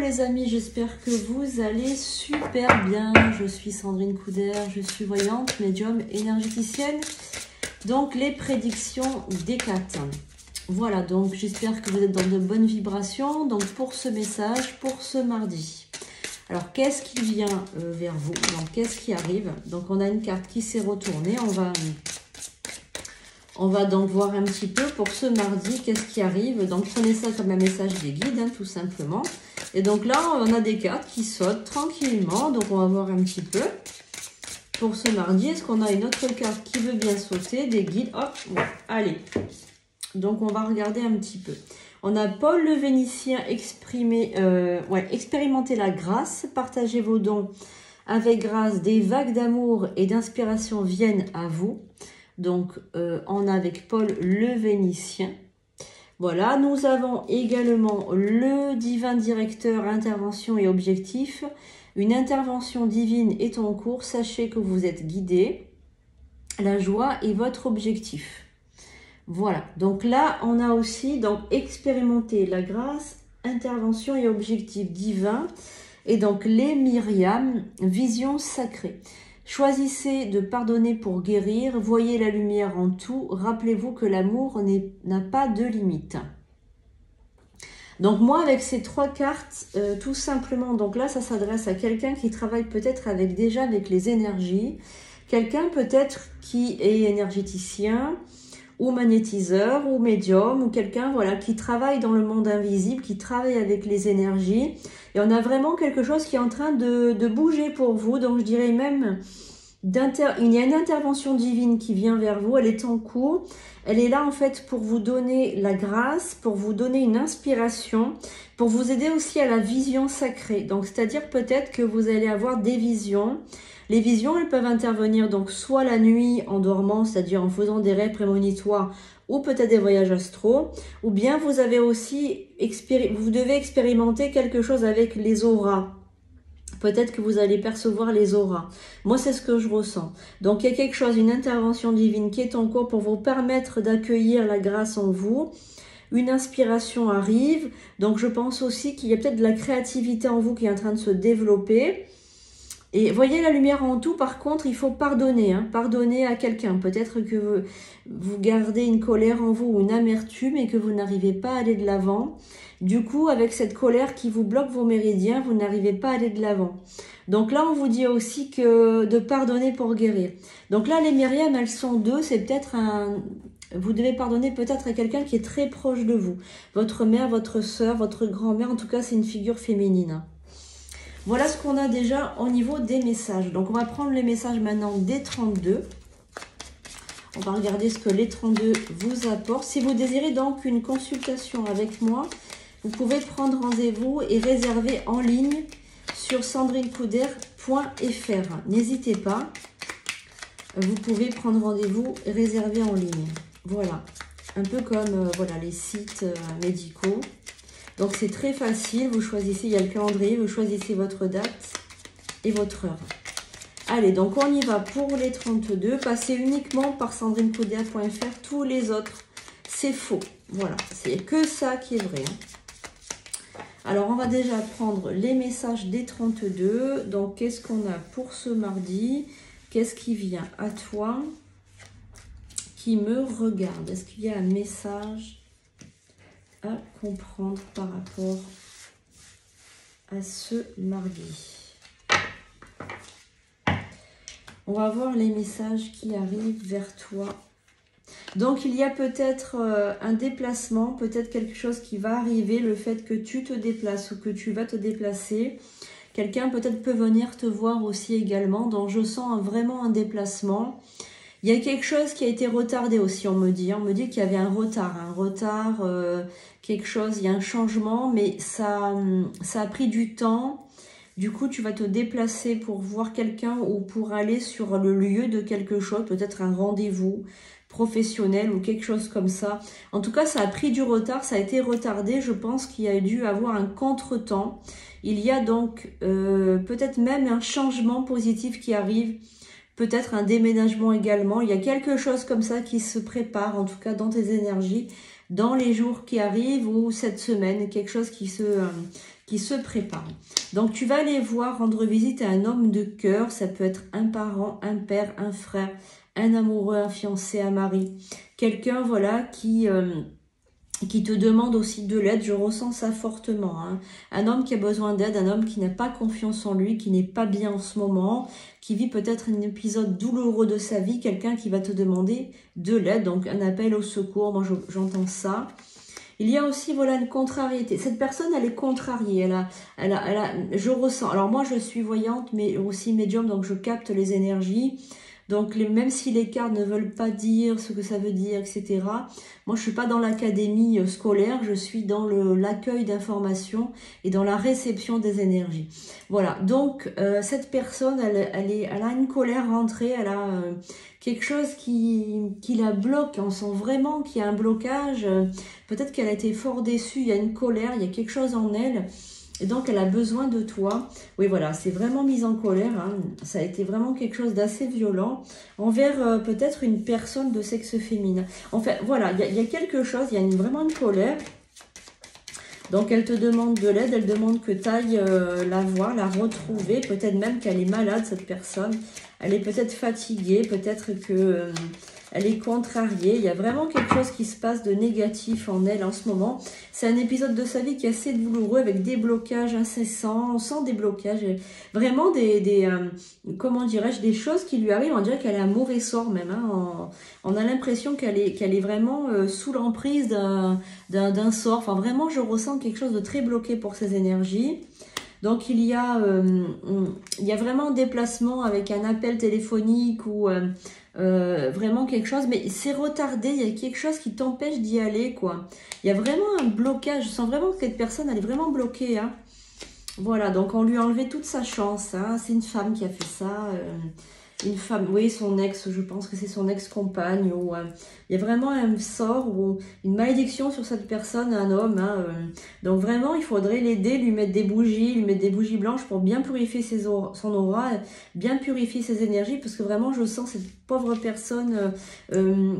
les amis, j'espère que vous allez super bien. Je suis Sandrine Couder, je suis voyante, médium, énergéticienne. Donc les prédictions des cartes. Voilà, donc j'espère que vous êtes dans de bonnes vibrations. Donc pour ce message, pour ce mardi. Alors qu'est-ce qui vient vers vous? Donc qu'est-ce qui arrive? Donc on a une carte qui s'est retournée. On va donc voir un petit peu pour ce mardi, qu'est-ce qui arrive. Donc prenez ça comme un message des guides, hein, tout simplement. Et donc là, on a des cartes qui sautent tranquillement. Donc on va voir un petit peu. Pour ce mardi, est-ce qu'on a une autre carte qui veut bien sauter? Des guides. Hop, ouais, allez. Donc on va regarder un petit peu. On a Paul le Vénitien, expérimenter la grâce. Partagez vos dons avec grâce. Des vagues d'amour et d'inspiration viennent à vous. Donc, on a avec Paul le Vénitien. Voilà, nous avons également le divin directeur, intervention et objectif. Une intervention divine est en cours. Sachez que vous êtes guidé. La joie est votre objectif. Voilà, donc là, on a aussi donc expérimenter la grâce, intervention et objectif divin. Et donc, les Myriam, vision sacrée. Choisissez de pardonner pour guérir, voyez la lumière en tout, rappelez-vous que l'amour n'a pas de limite. Donc moi avec ces trois cartes, tout simplement, donc là ça s'adresse à quelqu'un qui travaille peut-être déjà avec les énergies, quelqu'un peut-être qui est énergéticien, ou magnétiseur, ou médium, ou quelqu'un voilà, qui travaille dans le monde invisible, qui travaille avec les énergies. Et on a vraiment quelque chose qui est en train de bouger pour vous. Donc je dirais même, il y a une intervention divine qui vient vers vous, elle est en cours. Elle est là en fait pour vous donner la grâce, pour vous donner une inspiration, pour vous aider aussi à la vision sacrée. Donc c'est-à-dire peut-être que vous allez avoir des visions. Les visions, elles peuvent intervenir donc soit la nuit en dormant, c'est-à-dire en faisant des rêves prémonitoires ou peut-être des voyages astraux, ou bien vous avez aussi vous devez expérimenter quelque chose avec les auras. Peut-être que vous allez percevoir les auras. Moi, c'est ce que je ressens. Donc, il y a quelque chose, une intervention divine qui est en cours pour vous permettre d'accueillir la grâce en vous. Une inspiration arrive. Donc, je pense aussi qu'il y a peut-être de la créativité en vous qui est en train de se développer. Et voyez la lumière en tout, par contre, il faut pardonner. Hein, pardonner à quelqu'un. Peut-être que vous gardez une colère en vous ou une amertume et que vous n'arrivez pas à aller de l'avant. Du coup, avec cette colère qui vous bloque vos méridiens, vous n'arrivez pas à aller de l'avant. Donc là, on vous dit aussi que de pardonner pour guérir. Donc là, les Myriam, elles sont deux. C'est peut-être vous devez pardonner peut-être à quelqu'un qui est très proche de vous. Votre mère, votre soeur, votre grand-mère. En tout cas, c'est une figure féminine. Voilà ce qu'on a déjà au niveau des messages. Donc, on va prendre les messages maintenant des 32. On va regarder ce que les 32 vous apportent. Si vous désirez donc une consultation avec moi, vous pouvez prendre rendez-vous et réserver en ligne sur sandrinecouder.fr. N'hésitez pas, vous pouvez prendre rendez-vous et réserver en ligne. Voilà, un peu comme voilà, les sites médicaux. Donc c'est très facile, vous choisissez, il y a le calendrier, vous choisissez votre date et votre heure. Allez, donc on y va pour les 32. Passez uniquement par sandrinecouder.fr. Tous les autres, c'est faux. Voilà, c'est que ça qui est vrai. Hein. Alors, on va déjà prendre les messages des 32. Donc, qu'est-ce qu'on a pour ce mardi? Qu'est-ce qui vient à toi qui me regarde? Est-ce qu'il y a un message à comprendre par rapport à ce mardi? On va voir les messages qui arrivent vers toi. Donc, il y a peut-être un déplacement, peut-être quelque chose qui va arriver, le fait que tu te déplaces ou que tu vas te déplacer. Quelqu'un peut-être peut venir te voir aussi également. Donc, je sens vraiment un déplacement. Il y a quelque chose qui a été retardé aussi, on me dit. On me dit qu'il y avait un retard, quelque chose, il y a un changement, mais ça a pris du temps. Du coup, tu vas te déplacer pour voir quelqu'un ou pour aller sur le lieu de quelque chose, peut-être un rendez-vous professionnel ou quelque chose comme ça. En tout cas, ça a pris du retard, ça a été retardé. Je pense qu'il y a dû avoir un contretemps. Il y a donc peut-être même un changement positif qui arrive, peut-être un déménagement également. Il y a quelque chose comme ça qui se prépare, en tout cas dans tes énergies, dans les jours qui arrivent ou cette semaine, quelque chose qui qui se prépare. Donc, tu vas aller voir, rendre visite à un homme de cœur. Ça peut être un parent, un père, un frère, un amoureux, un fiancé, un mari. Quelqu'un, voilà, qui te demande aussi de l'aide. Je ressens ça fortement. Hein. Un homme qui a besoin d'aide, un homme qui n'a pas confiance en lui, qui n'est pas bien en ce moment, qui vit peut-être un épisode douloureux de sa vie. Quelqu'un qui va te demander de l'aide. Donc, un appel au secours. Moi, j'entends ça. Il y a aussi, voilà, une contrariété. Cette personne, elle est contrariée. Je ressens. Alors, moi, je suis voyante, mais aussi médium, donc je capte les énergies. Donc, même si les cartes ne veulent pas dire ce que ça veut dire, etc. Moi, je suis pas dans l'académie scolaire. Je suis dans l'accueil d'informations et dans la réception des énergies. Voilà. Donc, cette personne, elle a une colère rentrée. Elle a quelque chose qui la bloque. On sent vraiment qu'il y a un blocage. Peut-être qu'elle a été fort déçue. Il y a une colère. Il y a quelque chose en elle. Et donc, elle a besoin de toi. Oui, voilà, c'est vraiment mise en colère. Hein. Ça a été vraiment quelque chose d'assez violent envers peut-être une personne de sexe féminin. En fait, voilà, il y a quelque chose, il y a vraiment une colère. Donc, elle te demande de l'aide, elle demande que tu ailles la voir, la retrouver. Peut-être même qu'elle est malade, cette personne. Elle est peut-être fatiguée, peut-être que... elle est contrariée, il y a vraiment quelque chose qui se passe de négatif en elle en ce moment. C'est un épisode de sa vie qui est assez douloureux avec des blocages incessants, on sent des blocages, vraiment comment dirais-je, des choses qui lui arrivent. On dirait qu'elle a un mauvais sort même. Hein. On a l'impression qu'elle est vraiment sous l'emprise d'un sort. Enfin vraiment, je ressens quelque chose de très bloqué pour ses énergies. Donc, il y a vraiment un déplacement avec un appel téléphonique ou vraiment quelque chose. Mais c'est retardé, il y a quelque chose qui t'empêche d'y aller, quoi. Il y a vraiment un blocage. Je sens vraiment que cette personne, elle est vraiment bloquée. Hein. Voilà, donc on lui a enlevé toute sa chance. Hein. C'est une femme qui a fait ça. Une femme, oui, son ex, je pense que c'est son ex-compagne. Ou il y a vraiment un sort ou une malédiction sur cette personne, un homme. Hein, donc vraiment, il faudrait l'aider, lui mettre des bougies blanches pour bien purifier son aura, bien purifier ses énergies, parce que vraiment, je sens cette pauvre personne,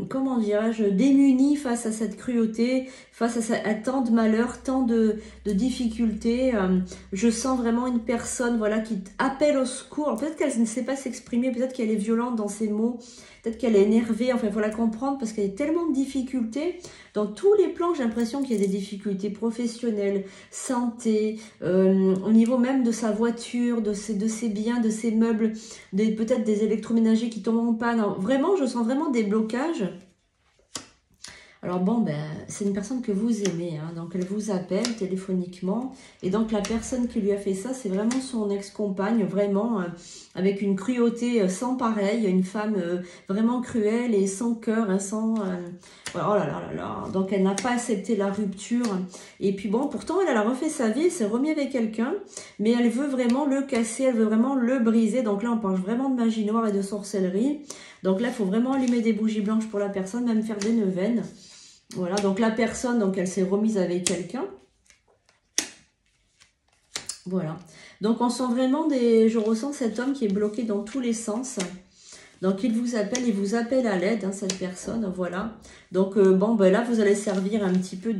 comment dirais-je, démunie face à cette cruauté, face à tant de malheurs, tant de difficultés. Je sens vraiment une personne, voilà, qui appelle au secours. Peut-être qu'elle ne sait pas s'exprimer, peut-être qu'elle est violente dans ses mots, peut-être qu'elle est énervée. Enfin, il faut la comprendre parce qu'il y a tellement de difficultés. Dans tous les plans, j'ai l'impression qu'il y a des difficultés professionnelles, santé, au niveau même de sa voiture, de ses biens, de ses meubles, peut-être des électroménagers qui tombent en panne. Alors, vraiment, je sens vraiment des blocages. Alors bon, ben, c'est une personne que vous aimez, hein, donc elle vous appelle téléphoniquement, et donc la personne qui lui a fait ça, c'est vraiment son ex-compagne, vraiment, avec une cruauté sans pareil, une femme vraiment cruelle et sans cœur, hein, sans... oh là là là là, donc elle n'a pas accepté la rupture, et puis bon, pourtant elle a refait sa vie, elle s'est remise avec quelqu'un, mais elle veut vraiment le casser, elle veut vraiment le briser, donc là on parle vraiment de magie noire et de sorcellerie, donc là il faut vraiment allumer des bougies blanches pour la personne, même faire des neuvaines. Voilà, donc la personne, donc elle s'est remise avec quelqu'un. Voilà. Donc on sent vraiment je ressens cet homme qui est bloqué dans tous les sens. Donc il vous appelle à l'aide, hein, cette personne, voilà. Donc bon, ben là vous allez servir un petit peu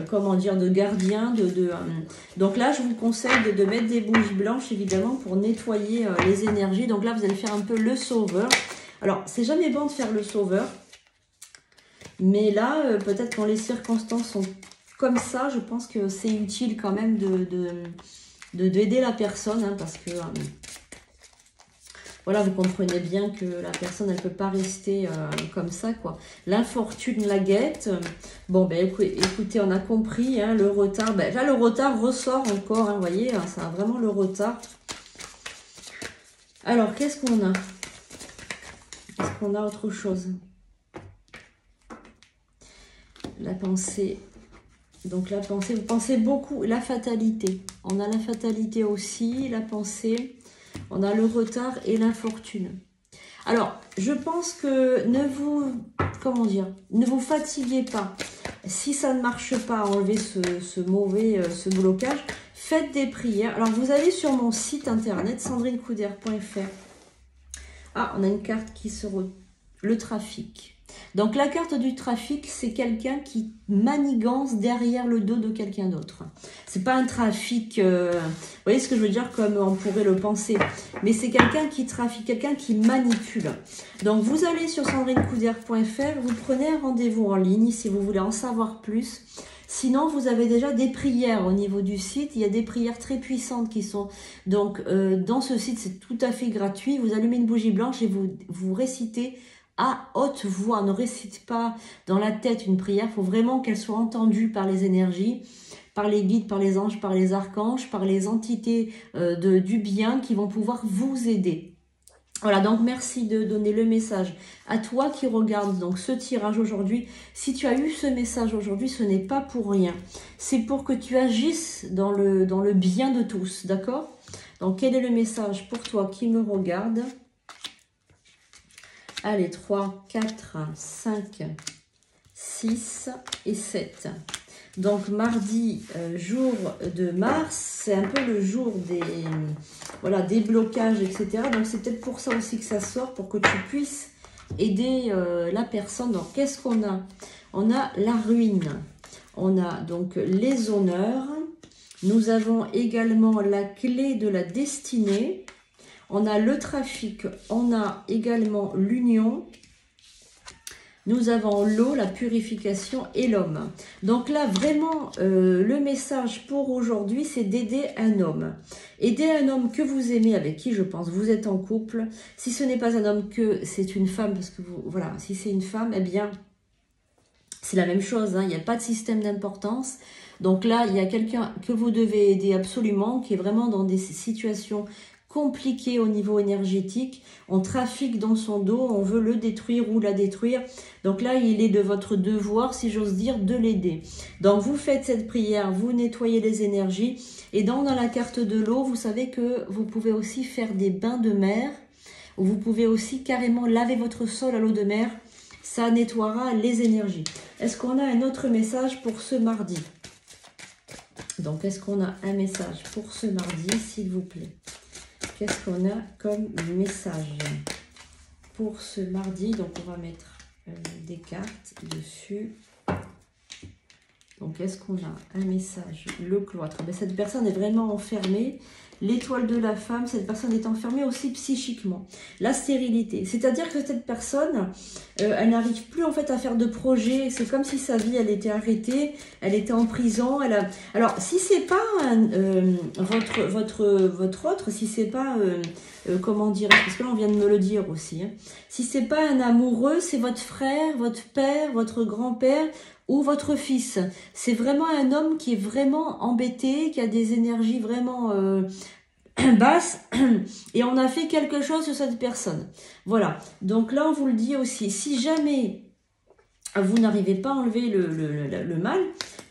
comment dire, de gardien. Donc là je vous conseille de mettre des bougies blanches, évidemment, pour nettoyer les énergies. Donc là vous allez faire un peu le sauveur. Alors c'est jamais bon de faire le sauveur. Mais là, peut-être quand les circonstances sont comme ça, je pense que c'est utile quand même d'aider la personne, hein, parce que voilà, vous comprenez bien que la personne, elle ne peut pas rester comme ça, quoi. L'infortune la guette. Bon, ben écoutez, on a compris, hein, le retard. Ben, là, le retard ressort encore, hein, vous voyez, hein, ça a vraiment le retard. Alors, qu'est-ce qu'on a? Est-ce qu'on a autre chose? La pensée, donc la pensée, vous pensez beaucoup, la fatalité, on a la fatalité aussi, la pensée, on a le retard et l'infortune. Alors, je pense que ne vous fatiguez pas, si ça ne marche pas à enlever ce blocage, faites des prières. Alors, vous allez sur mon site internet, sandrinecoudert.fr. Ah, on a une carte qui se... Le trafic. Donc la carte du trafic, c'est quelqu'un qui manigance derrière le dos de quelqu'un d'autre. C'est pas un trafic, vous voyez ce que je veux dire, comme on pourrait le penser. Mais c'est quelqu'un qui trafique, quelqu'un qui manipule. Donc vous allez sur sandrinecoudert.fr, vous prenez un rendez-vous en ligne si vous voulez en savoir plus. Sinon, vous avez déjà des prières au niveau du site. Il y a des prières très puissantes qui sont... Donc, dans ce site, c'est tout à fait gratuit. Vous allumez une bougie blanche et vous récitez à haute voix. Ne récite pas dans la tête une prière. Il faut vraiment qu'elle soit entendue par les énergies, par les guides, par les anges, par les archanges, par les entités du bien qui vont pouvoir vous aider. Voilà, donc merci de donner le message à toi qui regarde donc ce tirage aujourd'hui. Si tu as eu ce message aujourd'hui, ce n'est pas pour rien. C'est pour que tu agisses dans le bien de tous, d'accord? Donc, quel est le message pour toi qui me regarde? Allez, 3, 4, 5, 6 et 7. Donc, mardi, jour de Mars, c'est un peu le jour des blocages, etc. Donc, c'est peut-être pour ça aussi que ça sort, pour que tu puisses aider la personne. Donc, qu'est-ce qu'on a? On a la ruine. On a donc les honneurs. Nous avons également la clé de la destinée. On a le trafic. On a également l'union. Nous avons l'eau, la purification et l'homme. Donc là, vraiment, le message pour aujourd'hui, c'est d'aider un homme. Aider un homme que vous aimez, avec qui, je pense, vous êtes en couple. Si ce n'est pas un homme, que c'est une femme, parce que vous, voilà, si c'est une femme, eh bien, c'est la même chose, hein, il n'y a pas de système d'importance. Donc là, il y a quelqu'un que vous devez aider absolument, qui est vraiment dans des situations compliqué au niveau énergétique, on trafique dans son dos, on veut le détruire ou la détruire. Donc là, il est de votre devoir, si j'ose dire, de l'aider. Donc vous faites cette prière, vous nettoyez les énergies. Et dans la carte de l'eau, vous savez que vous pouvez aussi faire des bains de mer, ou vous pouvez aussi carrément laver votre sol à l'eau de mer. Ça nettoiera les énergies. Est-ce qu'on a un autre message pour ce mardi? Donc, est-ce qu'on a un message pour ce mardi, s'il vous plaît? Qu'est-ce qu'on a comme message pour ce mardi? Donc, on va mettre des cartes dessus. Donc, est-ce qu'on a un message? Le cloître. Ben, cette personne est vraiment enfermée. L'étoile de la femme, cette personne est enfermée aussi psychiquement. La stérilité. C'est-à-dire que cette personne, elle n'arrive plus en fait à faire de projet. C'est comme si sa vie, elle était arrêtée. Elle était en prison. Alors, si c'est pas votre autre, si c'est pas... comment dire, parce que là on vient de me le dire aussi, hein. Si c'est pas un amoureux, c'est votre frère, votre père, votre grand-père ou votre fils. C'est vraiment un homme qui est vraiment embêté, qui a des énergies vraiment basses, et on a fait quelque chose sur cette personne. Voilà, donc là on vous le dit aussi, si jamais vous n'arrivez pas à enlever le mal,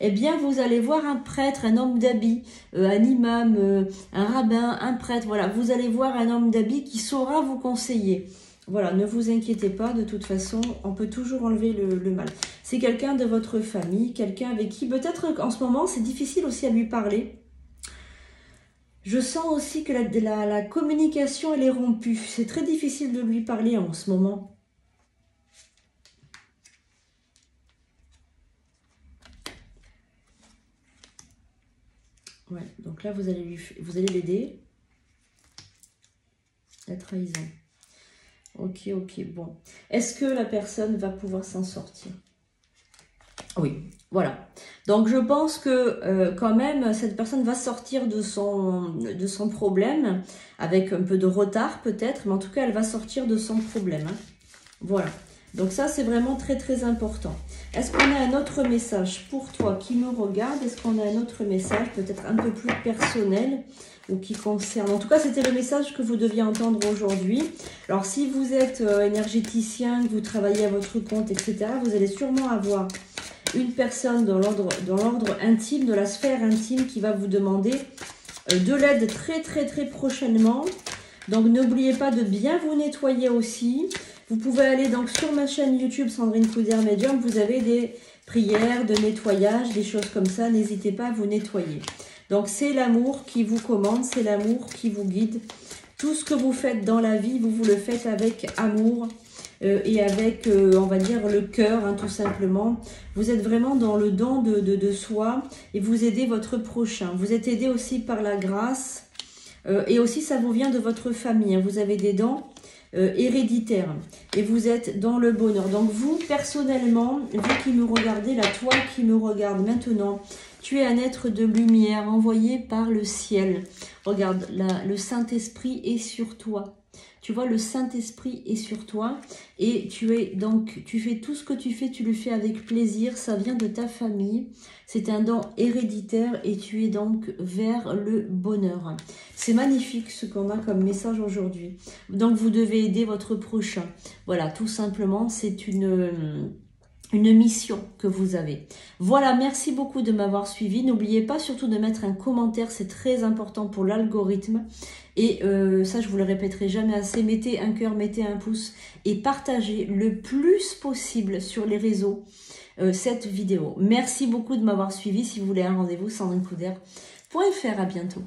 eh bien vous allez voir un prêtre, un homme d'habit, un imam, un rabbin, un prêtre, voilà, vous allez voir un homme d'habit qui saura vous conseiller. Voilà, ne vous inquiétez pas, de toute façon, on peut toujours enlever le mal. C'est quelqu'un de votre famille, quelqu'un avec qui, peut-être en ce moment, c'est difficile aussi à lui parler. Je sens aussi que la communication, elle est rompue. C'est très difficile de lui parler en ce moment. Ouais, donc là, vous allez l'aider. La trahison. Ok, bon. Est-ce que la personne va pouvoir s'en sortir? Oui, voilà. Donc, je pense que quand même, cette personne va sortir de son problème, avec un peu de retard peut-être, mais en tout cas, elle va sortir de son problème. Hein. Voilà. Donc ça, c'est vraiment très, très important. Est-ce qu'on a un autre message pour toi qui me regarde? Est-ce qu'on a un autre message, peut-être un peu plus personnel ou qui concerne... En tout cas, c'était le message que vous deviez entendre aujourd'hui. Alors, si vous êtes énergéticien, que vous travaillez à votre compte, etc., vous allez sûrement avoir une personne dans l'ordre intime, de la sphère intime, qui va vous demander de l'aide très, très, très prochainement. Donc, n'oubliez pas de bien vous nettoyer aussi. Vous pouvez aller donc sur ma chaîne YouTube Sandrine Coudert Médium. Vous avez des prières de nettoyage, des choses comme ça. N'hésitez pas à vous nettoyer. Donc, c'est l'amour qui vous commande, c'est l'amour qui vous guide. Tout ce que vous faites dans la vie, vous le faites avec amour. et avec, on va dire, le cœur, hein, tout simplement. Vous êtes vraiment dans le don de soi et vous aidez votre prochain. Vous êtes aidé aussi par la grâce et aussi ça vous vient de votre famille. Hein. Vous avez des dons héréditaires et vous êtes dans le bonheur. Donc vous, personnellement, vous qui me regardez, là, toi qui me regarde maintenant, tu es un être de lumière envoyé par le ciel. Regarde, le Saint-Esprit est sur toi. Tu vois, le Saint-Esprit est sur toi et tu fais tout ce que tu fais, tu le fais avec plaisir. Ça vient de ta famille. C'est un don héréditaire et tu es donc vers le bonheur. C'est magnifique ce qu'on a comme message aujourd'hui. Donc, vous devez aider votre prochain. Voilà, tout simplement, c'est une mission que vous avez. Voilà, merci beaucoup de m'avoir suivi. N'oubliez pas surtout de mettre un commentaire, c'est très important pour l'algorithme. Et ça, je vous le répéterai jamais assez. Mettez un cœur, mettez un pouce et partagez le plus possible sur les réseaux cette vidéo. Merci beaucoup de m'avoir suivi. Si vous voulez un rendez-vous, sandrinepoudre.fr. À bientôt.